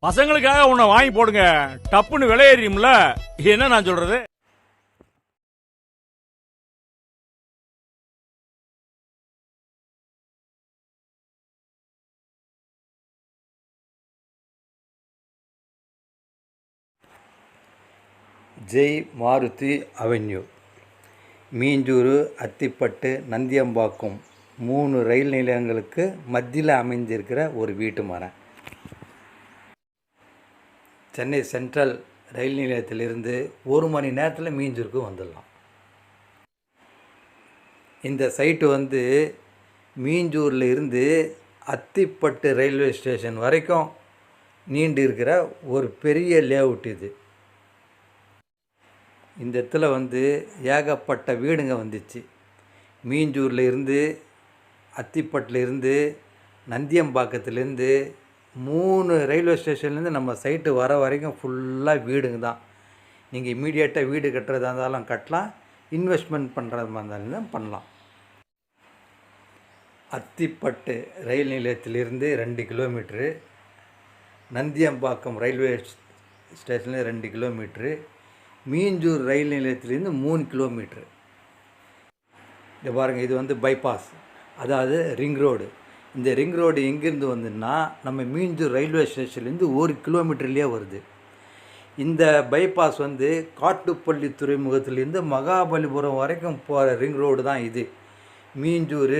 பசங்களுக்காக உன்னை வாங்கி போடுங்க, டப்புன்னு விலையேறியும்ல. என்ன நான் சொல்றது? ஜெய் மாருதி அவென்யூ, மீஞ்சூர், அத்திப்பட்டு, நந்தியம்பாக்கம் 3 ரயில் நிலையங்களுக்கு மத்தியில் அமைந்திருக்கிற ஒரு வீட்டு மனை. சென்னை சென்ட்ரல் ரயில் நிலையத்திலிருந்து 1 மணி நேரத்தில் மீஞ்சூருக்கு வந்துடலாம். இந்த சைட்டு மீஞ்சூரில் இருந்து அத்திப்பட்டு ரயில்வே ஸ்டேஷன் வரைக்கும் நீண்டு இருக்கிற ஒரு பெரிய லேஅவுட் இது. இந்த இடத்துல ஏகப்பட்ட வீடுங்க வந்துச்சு. மீஞ்சூரில் இருந்து, அத்திப்பட்டில் இருந்து, நந்தியம்பாக்கத்துலேருந்து 3 ரயில்வே ஸ்டேஷன்லேருந்து நம்ம சைட்டு வர வரைக்கும் ஃபுல்லாக வீடுங்க தான். நீங்கள் இம்மீடியட்டாக வீடு கட்டுறதா இருந்தாலும் கட்டலாம், இன்வெஸ்ட்மெண்ட் பண்ணுறதா இருந்தாலும் பண்ணலாம். அத்திப்பட்டு ரயில் நிலையத்திலிருந்து 2 கிலோமீட்ரு, நந்தியம்பாக்கம் ரயில்வே ஸ்டேஷன்லேருந்து 2 கிலோமீட்ரு, மீஞ்சூர் ரயில் நிலையத்திலேருந்து 3 கிலோமீட்ரு. இதை பாருங்கள், இது பைபாஸ், அதாவது ரிங் ரோடு. இந்த ரிங் ரோடு எங்கேருந்து வந்துன்னா நம்ம மீஞ்சூர் ரயில்வே ஸ்டேஷன்லேருந்து 1 கிலோமீட்டர்லேயே வருது. இந்த பைபாஸ் காட்டுப்பள்ளி துறைமுகத்திலேருந்து மகாபலிபுரம் வரைக்கும் போகிற ரிங் ரோடு தான் இது. மீஞ்சூர்,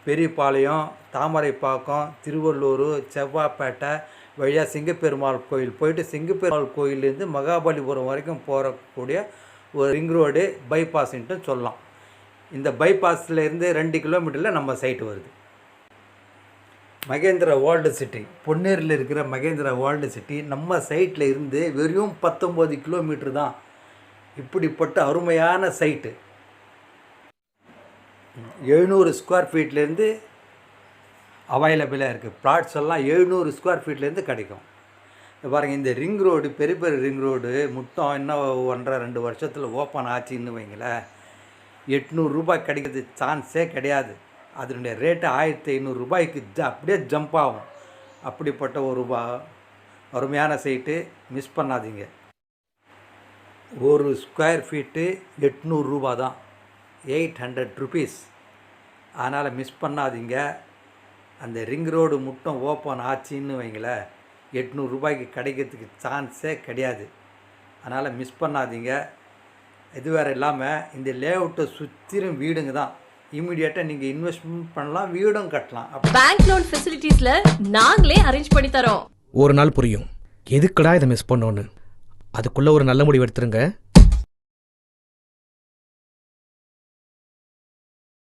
பெரியபாளையம், தாமரைப்பாக்கம், திருவள்ளூர், செவ்வாப்பேட்டை வழியாக சிங்கப்பெருமாள் கோயில் போயிட்டு சிங்கப்பெருமாள் கோயிலேருந்து மகாபலிபுரம் வரைக்கும் போகக்கூடிய ஒரு ரிங் ரோடு பைபாஸ்ன்ட்டு சொல்லலாம். இந்த பைபாஸ்லேருந்து 2 கிலோமீட்டரில் நம்ம சைட்டு வருது. மகேந்திரா வேர்ல்டு சிட்டி, பொன்னேரியில் இருக்கிற மகேந்திரா வேர்ல்டு சிட்டி நம்ம சைட்டில் இருந்து வெறும் 19 கிலோமீட்ரு தான். இப்படிப்பட்ட அருமையான சைட்டு 700 ஸ்கொயர் ஃபீட்லேருந்து அவைலபிளாக இருக்குது. பிளாட்ஸ் எல்லாம் 700 ஸ்கொயர் ஃபீட்லேருந்து கிடைக்கும். பாருங்கள், இந்த ரிங் ரோடு, பெரிய பெரிய ரிங் ரோடு மொத்தம் இன்னும் 1.5-2 வருஷத்தில் ஓப்பன் ஆச்சுன்னு வைங்களேன், 800 ரூபாய் கிடைக்கிறது சான்ஸே கிடையாது. அதனுடைய ரேட்டு 1500 ரூபாய்க்கு அப்படியே ஜம்ப் ஆகும். அப்படிப்பட்ட ஒரு அருமையான சைட்டு, மிஸ் பண்ணாதீங்க. 1 ஸ்கொயர் ஃபீட்டு 800 ரூபா தான், 800 ருபீஸ். அதனால் மிஸ் பண்ணாதீங்க. அந்த ரிங் ரோடு மட்டும் ஓப்பன் ஆச்சுன்னு வைங்களேன், 800 ரூபாய்க்கு கிடைக்கிறதுக்கு சான்ஸே கிடையாது. அதனால் மிஸ் பண்ணாதீங்க. இது வேறு இல்லாமல் இந்த லேஅவுட்டை சுற்றிலும் வீடுங்க தான். இமீடியட்டாக நீங்கள் இன்வெஸ்ட்மெண்ட் பண்ணலாம், வீடும் கட்டலாம். பேங்க் லோன் ஃபெசிலிட்டிஸ்ல நாங்களே அரேஞ்ச் பண்ணி தரோம். ஒரு நாள் புரியும் எதுக்குடா இதை மிஸ் பண்ணோன்னு. அதுக்குள்ளே ஒரு நல்ல முடிவு எடுத்துருங்க.